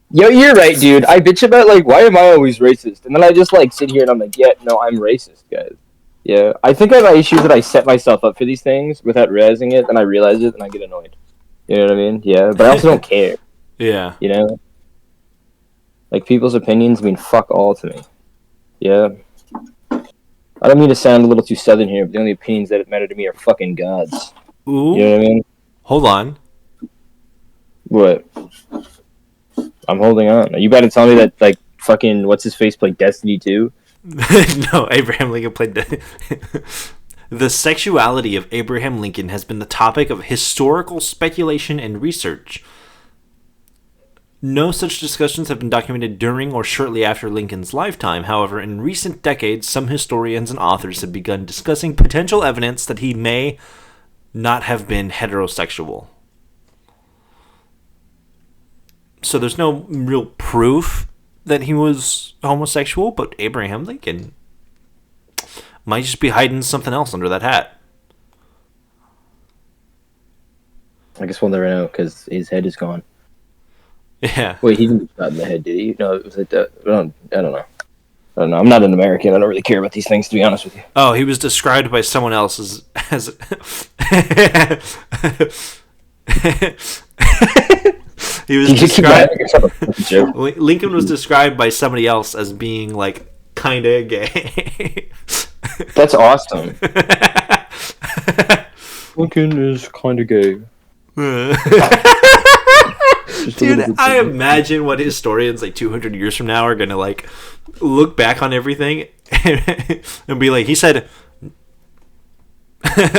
Yo, you're right, dude. I bitch about like why am I always racist, and then I just like sit here and I'm like, yeah, no, I'm racist, guys. Yeah, I think I have issues that I set myself up for these things without realizing it, and I realize it, and I get annoyed. You know what I mean? Yeah, but I also don't care. Yeah. You know, like people's opinions mean fuck all to me. Yeah. I don't mean to sound a little too southern here, but the only opinions that matter to me are fucking God's. Ooh. You know what I mean? Hold on. What? I'm holding on. Are you about to tell me that, like, fucking, what's his face played Destiny 2? No, Abraham Lincoln played. The sexuality of Abraham Lincoln has been the topic of historical speculation and research. No such discussions have been documented during or shortly after Lincoln's lifetime. However, in recent decades, some historians and authors have begun discussing potential evidence that he may not have been heterosexual. So there's no real proof that he was homosexual, but Abraham Lincoln might just be hiding something else under that hat. I guess we'll never know, because his head is gone. Yeah. Wait, he didn't get shot in the head, did he? No, it was like that. I don't know. I don't know. I'm not an American. I don't really care about these things, to be honest with you. Oh, he was described by someone else as he was described. Lincoln was described by somebody else as being like kind of gay. That's awesome. Lincoln is kind of gay. Dude, I imagine what historians like 200 years from now are gonna like look back on everything and be like, he said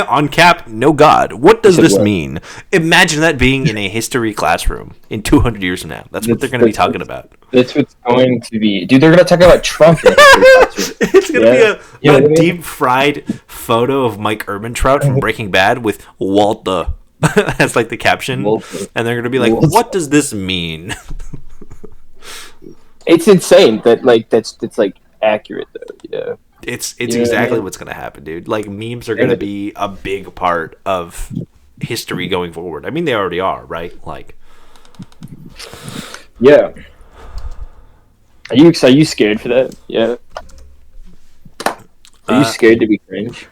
on cap, no God. What does this mean? Imagine that being in a history classroom in 200 years from now. That's what they're gonna be talking about. That's what's going to be. Dude, they're gonna talk about Trump. It's gonna be a deep fried photo of Mike Ehrmantraut from Breaking Bad with Walter. That's like the caption, and they're gonna be like, "What does this mean?" It's insane that like it's like accurate though. Yeah, it's exactly what's gonna happen, dude. Like memes are gonna be a big part of history going forward. I mean, they already are, right? Like, yeah. Are you scared for that? Yeah. Are you scared to be cringe?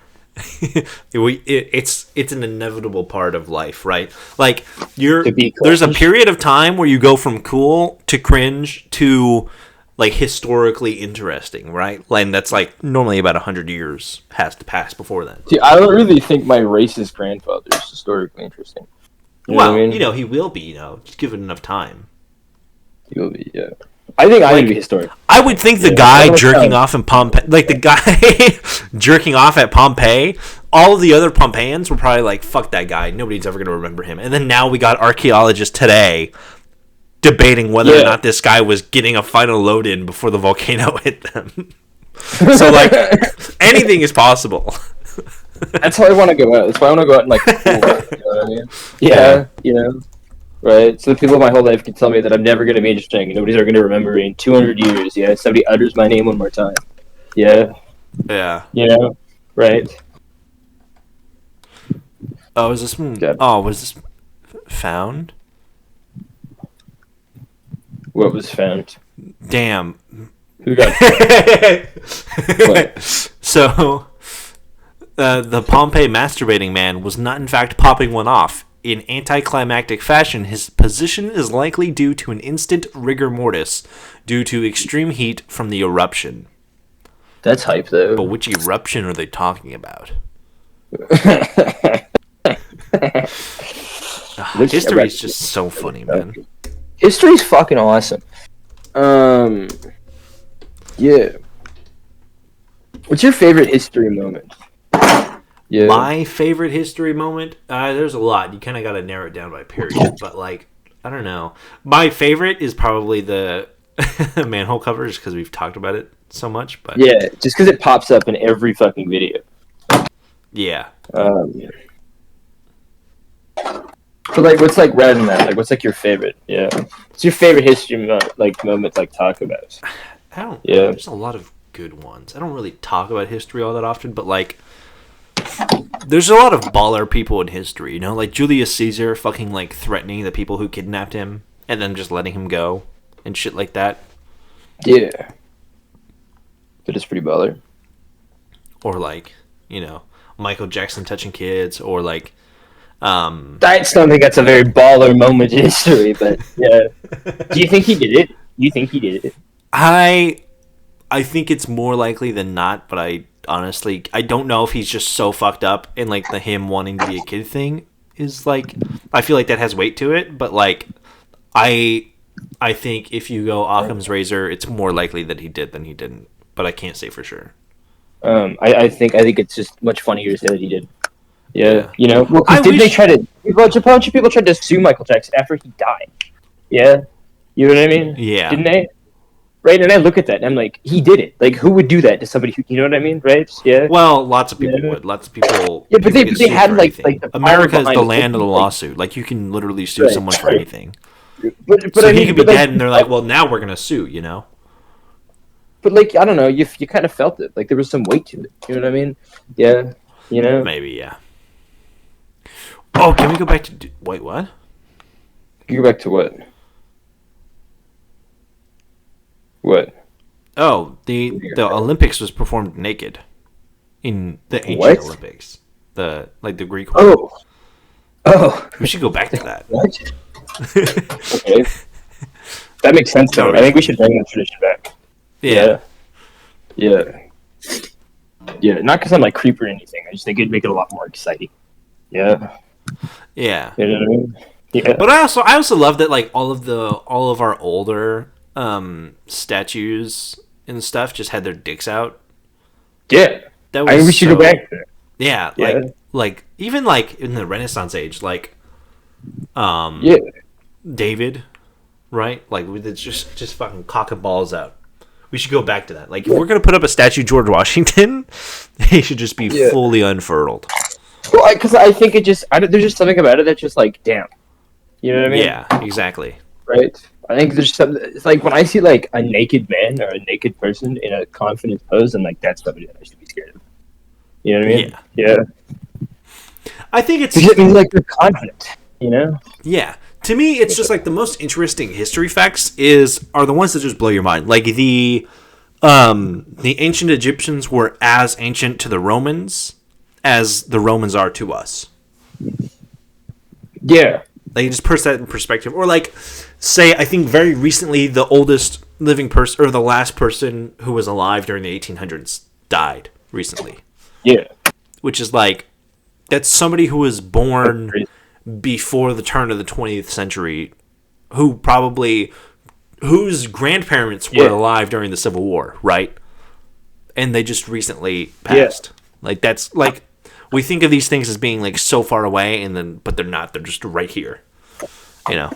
It's an inevitable part of life, right? Like there's a period of time where you go from cool to cringe to like historically interesting, right? And that's like normally about 100 years has to pass before then. See, I don't really think my racist grandfather is historically interesting. You know what I mean? He will be, just give it enough time. He will be, yeah. I think I would be historic. I would think the guy jerking off in Pompeii, like the guy jerking off at Pompeii, all of the other Pompeians were probably like, fuck that guy. Nobody's ever going to remember him. And then now we got archaeologists today debating whether or not this guy was getting a final load in before the volcano hit them. So, like, anything is possible. That's how I want to go out. That's why I want to go out and, like, cool, you know what I mean? Yeah. Right, so the people of my whole life can tell me that I'm never going to be interesting and nobody's ever going to remember me in 200 years. Yeah, somebody utters my name one more time. Yeah. Right. Oh, is this one? Oh, was this found? What was found? Damn. Who got what? So, the Pompeii masturbating man was not in fact popping one off. In anticlimactic fashion, his position is likely due to an instant rigor mortis due to extreme heat from the eruption. That's hype, though. But which eruption are they talking about? History is just so funny, man. History's fucking awesome. Yeah. What's your favorite history moment? Yeah. My favorite history moment? There's a lot. You kind of got to narrow it down by period. But, like, I don't know. My favorite is probably the manhole cover, just because we've talked about it so much. But yeah, just because it pops up in every fucking video. Yeah. But, like, what's, like, rather than that? Like, what's, like, your favorite? Yeah. What's your favorite history moment, like, talk about? I don't know. There's a lot of good ones. I don't really talk about history all that often, but, like, there's a lot of baller people in history, you know, like Julius Caesar fucking like threatening the people who kidnapped him and then just letting him go and shit like that. Yeah. That is pretty baller. Or like, you know, Michael Jackson touching kids, or like I just don't think that's a very baller moment in history, but yeah. Do you think he did it? I think it's more likely than not, but I honestly don't know if he's just so fucked up, and like the him wanting to be a kid thing is like, I feel like that has weight to it, but like I think if you go Occam's razor, it's more likely that he did than he didn't, but I can't say for sure. I think it's just much funnier to say that he did. Yeah. You know, well, a bunch of people tried to sue Michael Jackson after he died. Yeah, you know what I mean? Yeah. Didn't they? Right, and I look at that and I'm like, he did it. Like, who would do that to somebody who, you know what I mean? Right? Yeah. Well, lots of people would. Lots of people. Yeah, but they had like the America is the land of the lawsuit. Like, you can literally sue someone for anything. But so he could be dead, and they're like, well, now we're gonna sue. You know. But like, I don't know. You kind of felt it. Like there was some weight to it. You know what I mean? Yeah. You know. Maybe, yeah. Oh, can we go back to wait? What? Go back to what? What? Oh, the Olympics was performed naked in the ancient Olympics. The Greek. Oh. We should go back to that. What? Okay. That makes sense though. I think we should bring that tradition back. Yeah. Not because I'm like creep or anything. I just think it'd make it a lot more exciting. Yeah. Yeah. You know what I mean? Yeah. But I also love that like all of our older statues and stuff just had their dicks out. Yeah. That was we should go back there. Yeah, like even like in the Renaissance age, like David, right? Like with it just fucking cock and balls out. We should go back to that. Like if we're gonna put up a statue of George Washington, he should just be fully unfurled. Well, because I think it just there's just something about it that's just like, damn. You know what I mean? Yeah, exactly. Right. I think there's something. It's like when I see like a naked man or a naked person in a confident pose, I'm like, that's somebody that I should be scared of. You know what I mean? Yeah. I think it's because it means like they're confident. You know? Yeah. To me, it's just like the most interesting history facts are the ones that just blow your mind. Like the ancient Egyptians were as ancient to the Romans as the Romans are to us. Yeah. Like just put that in perspective. Or like say I think very recently the oldest living person or the last person who was alive during the 1800s died recently. Yeah. Which is like that's somebody who was born before the turn of the 20th century whose grandparents were alive during the Civil War, right? And they just recently passed. Like that's like we think of these things as being like so far away but they're not. They're just right here. You know.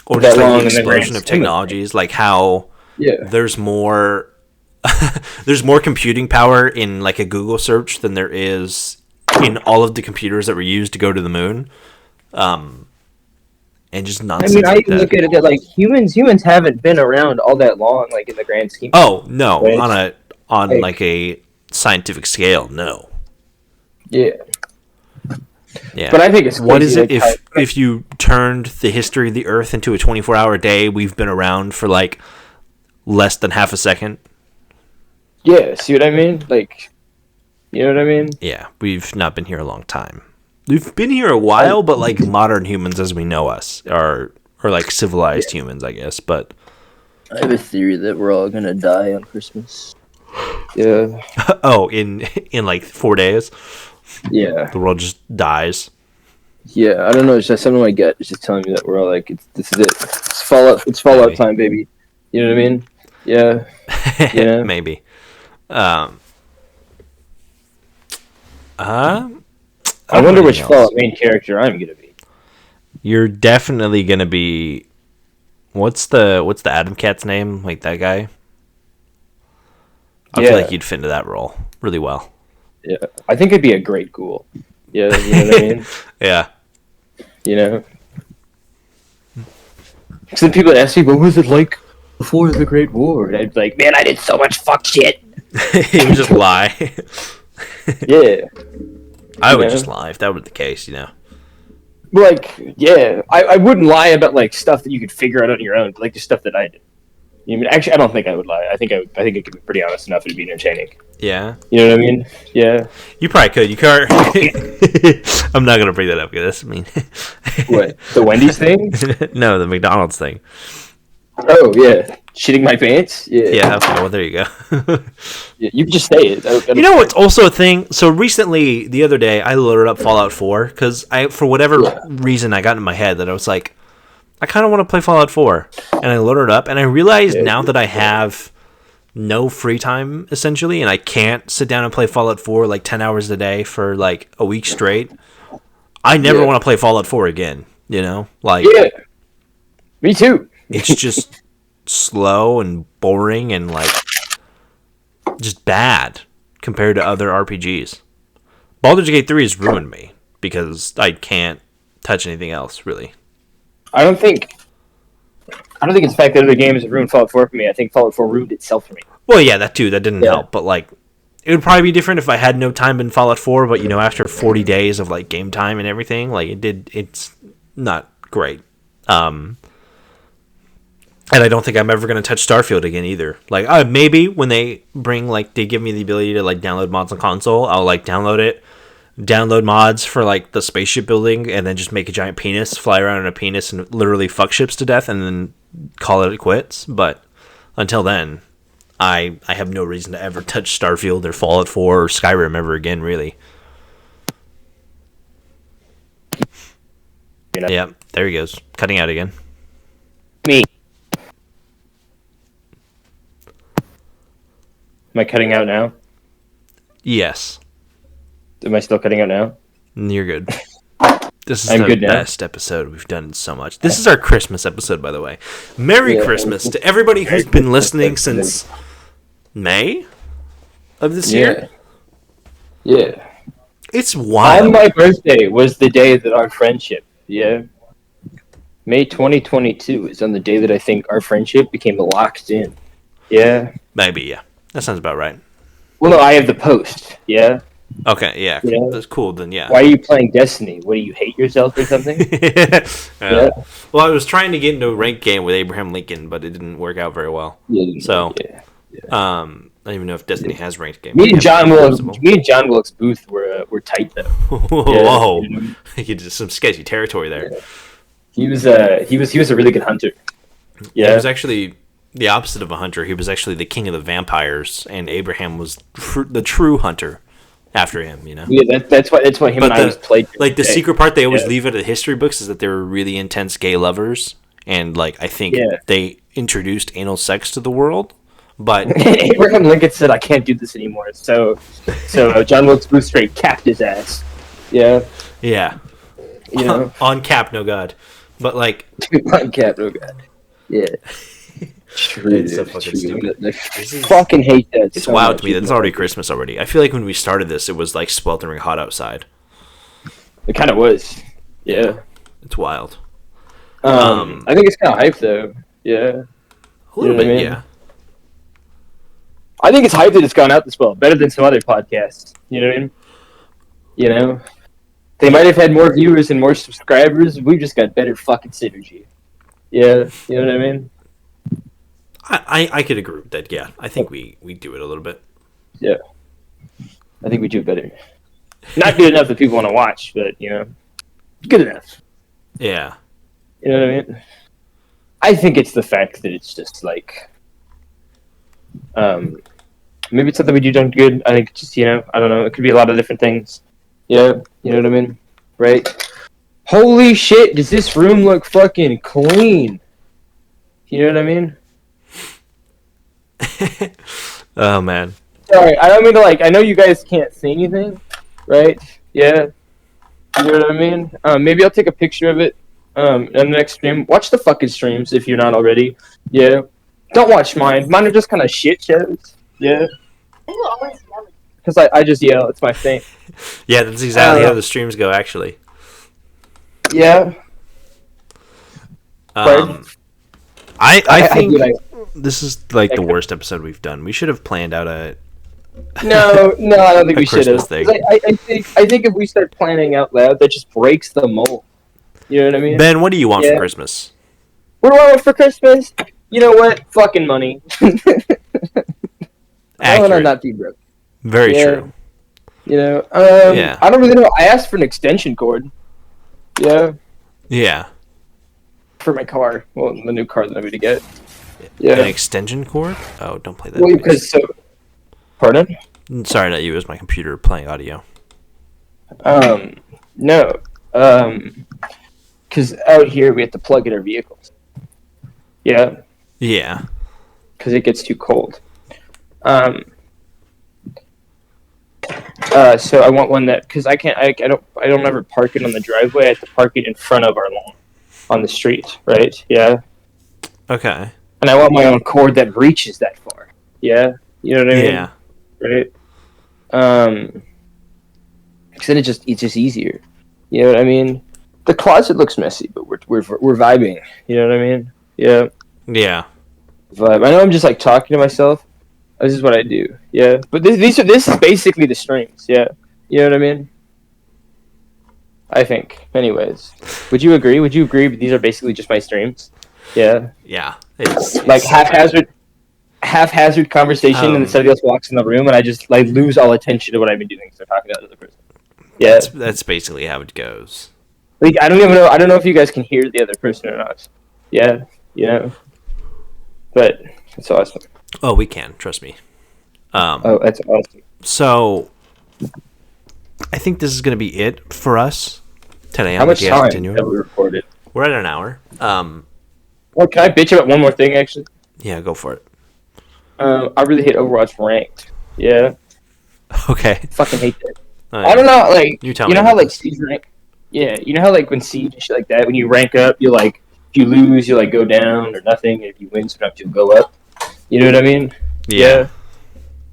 Or just like the explosion of technologies, like how there's more computing power in like a Google search than there is in all of the computers that were used to go to the moon, and just nonsense. I mean, I look at it that like humans haven't been around all that long, like in the grand scheme. Oh no, right? on like a scientific scale, no. Yeah. Yeah. But I think it's crazy, what is it if you turned the history of the Earth into a 24-hour day? We've been around for like less than half a second. Yeah. See what I mean? Like. You know what I mean? Yeah, we've not been here a long time. We've been here a while, but like modern humans as we know us are like civilized humans, I guess. But I have a theory that we're all gonna die on Christmas. Yeah. Oh, in like 4 days? Yeah. The world just dies. Yeah, I don't know. It's just something I get. It's just telling me that we're all like, this is it. It's Fallout. It's Fallout time, baby. You know what I mean? Yeah. Yeah. Maybe. I wonder which Fallout main character I'm gonna be. You're definitely gonna be. What's the Adam Cat's name? Like that guy. I feel like you'd fit into that role really well. Yeah, I think it'd be a great ghoul. Yeah, you know what I mean. Yeah. You know. Some people ask me, "What was it like before the Great War?" And I'd be like, "Man, I did so much fuck shit." He would just lie. Yeah. I would know? just lie if that were the case, you know. Like, yeah, I wouldn't lie about like stuff that you could figure out on your own, but, like the stuff that I did. You mean, actually, I don't think I would lie. I think it could be pretty honest enough. It'd be entertaining. Yeah. You know what I mean? Yeah. You probably could. You can't. I'm not gonna bring that up because I mean. What, the Wendy's thing? No, the McDonald's thing. Oh yeah, shitting my pants. Yeah. Yeah. Okay. Well, there you go. Yeah, you can just say it. You know what's also a thing? So recently, the other day, I loaded up Fallout 4 because for whatever reason, I got in my head that I was like, I kind of want to play Fallout 4, and I loaded it up, and I realized now that I have no free time essentially, and I can't sit down and play Fallout 4 like 10 hours a day for like a week straight. I never want to play Fallout 4 again. You know, like me too. It's just slow and boring and like just bad compared to other RPGs. Baldur's Gate 3 has ruined me because I can't touch anything else really. I don't think it's the fact that other games have ruined Fallout 4 for me. I think Fallout 4 ruined itself for me. Well, yeah, that too. That didn't help, but like it would probably be different if I had no time in Fallout 4. But you know, after 40 days of like game time and everything, like it's not great. And I don't think I'm ever going to touch Starfield again either. Like, maybe when they give me the ability to, like, download mods on console, I'll, like, download mods for, like, the spaceship building, and then just make a giant penis, fly around in a penis, and literally fuck ships to death, and then call it quits. But until then, I have no reason to ever touch Starfield or Fallout 4 or Skyrim ever again, really. You know? Yeah, there he goes. Cutting out again. Me. Am I cutting out now? Yes. Am I still cutting out now? You're good. This is I'm the good now. best episode we've done in so much. This is our Christmas episode, by the way. Merry Christmas to everybody who's been listening since May of this year. Yeah. It's wild. On my birthday was the day that our friendship, May 2022 is on the day that I think our friendship became locked in. Yeah. Maybe, yeah. That sounds about right. Well, no, I have the post. Yeah. Okay, yeah. Yeah. That's cool, then, yeah. Why are you playing Destiny? What, do you hate yourself or something? Yeah. Well, I was trying to get into a ranked game with Abraham Lincoln, but it didn't work out very well. So, I don't even know if Destiny has ranked games. Me and John Wilkes Booth were tight though. Whoa, you did some sketchy territory there. Yeah. He was a really good hunter. Yeah, he was actually the opposite of a hunter. He was actually the king of the vampires, and Abraham was the true hunter after him. You know. Yeah, that's why him and I always played. Like the secret part they always leave out of the history books is that they were really intense gay lovers, and like I think they introduced anal sex to the world. But Abraham Lincoln said, "I can't do this anymore." So John Wilkes Booth straight capped his ass. Yeah. Yeah. You know, on cap, no god. But like on cap, no god. Yeah. True. It's so fucking stupid. I fucking hate that. It's wild to me that it's already Christmas already. I feel like when we started this, it was like sweltering hot outside. It kind of was. Yeah. It's wild. I think it's kind of hype though. Yeah. A little bit, yeah. I think it's hype that it's gone out this well, better than some other podcasts. You know what I mean? You know, they might have had more viewers and more subscribers. We just got better fucking synergy. Yeah, you know what I mean? I could agree with that. Yeah, I think we do it a little bit. Yeah, I think we do better. Not good enough that people want to watch, but you know, good enough. Yeah. You know what I mean? I think it's the fact that it's just like. Maybe it's something we do done good. I think just, you know, I don't know. It could be a lot of different things. Yeah, you know what I mean? Right? Holy shit, does this room look fucking clean? You know what I mean? Oh, man. Sorry, I don't mean to, like, I know you guys can't see anything, right? Yeah. You know what I mean? Maybe I'll take a picture of it on the next stream. Watch the fucking streams if you're not already. Yeah. Don't watch mine. Mine are just kind of shit shows. Yeah. Because I just yell. It's my thing. Yeah, that's exactly how the streams go, actually. Yeah. I think this is like the worst episode we've done. We should have planned out No, I don't think A we should Christmas have. thing. I think if we start planning out loud, that just breaks the mold. You know what I mean? Ben, what do you want Yeah. for Christmas? What do I want for Christmas? You know what? Fucking money. I want to Accurate. not be broke. Very Yeah. true. You know, Yeah. I don't really know. I asked for an extension cord. Yeah, Yeah. for my car. Well, the new car that I'm going to get. An Yeah. extension cord? Oh, don't play that. Well, please. because so. Pardon? Sorry, not you. It was my computer playing audio. No. Because out here we have to plug in our vehicles. Yeah, Yeah. because it gets too cold. So I want one that, because I don't ever park it on the driveway. I have to park it in front of our lawn, on the street, right? Yeah, Okay. and I want my own cord that reaches that far. Yeah, you know what I mean? Yeah. Right. Because then it's just easier. You know what I mean? The closet looks messy, but we're vibing. You know what I mean? Yeah, Yeah. vibe. I know I'm just like talking to myself. This is what I do. Yeah, but this is basically the streams. Yeah, you know what I mean? I think. Anyways, would you agree? Would you agree? These are basically just my streams. Yeah, Yeah. It's like haphazard conversation, and then somebody else walks in the room, and I just like lose all attention to what I've been doing. So talking to the other person. Yeah, that's basically how it goes. like I don't even know. I don't know if you guys can hear the other person or not. Yeah, you know. But it's awesome. Oh, we can. Trust me. Oh, that's awesome. So, I think this is going to be it for us today. How on much the GS time Continuum. have we recorded? We're at an hour. Well, can I bitch about one more thing? Actually, Yeah, go for it. I really hate Overwatch ranked. Yeah, Okay. fucking hate that. Oh, I don't know, like You tell you me know how about like this. Siege rank. Yeah, you know how like when Siege and shit like that, when you rank up, you like if you lose, you like go down or nothing. If you win, sometimes you'll go up. You know what I mean? Yeah.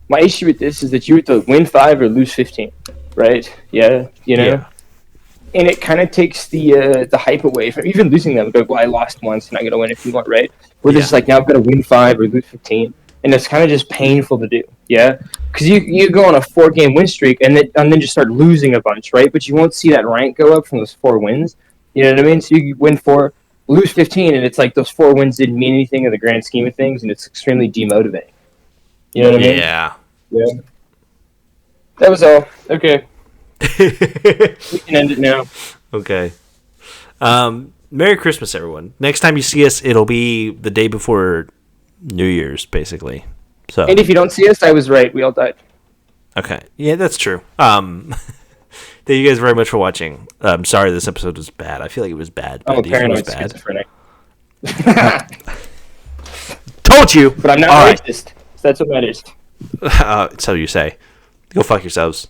My issue with this is that you have to win 5 or lose 15, right? Yeah, you know. Yeah. And it kind of takes the hype away from even losing them. But well, I lost once, and I'm gonna win if you want, right? We're just like now I've got to win 5 or lose 15, and it's kind of just painful to do. Yeah, because you go on a 4-game win streak, and then just start losing a bunch, right? But you won't see that rank go up from those 4 wins. You know what I mean? So you win 4, lose 15, and it's like those 4 wins didn't mean anything in the grand scheme of things, and it's extremely demotivating. You know what I mean? Yeah. Yeah. That was all. Okay. We can end it now. Okay. Merry Christmas, everyone. Next time you see us, it'll be the day before New Year's, basically. So. And if you don't see us, I was right. We all died. Okay. Yeah, that's true. Thank you guys very much for watching. I'm sorry this episode was bad. I feel like it was bad. I'm a Do you think it was paranoid bad? schizophrenic. Told you! But I'm not All right. racist. So that's what matters. So you say. Go fuck yourselves.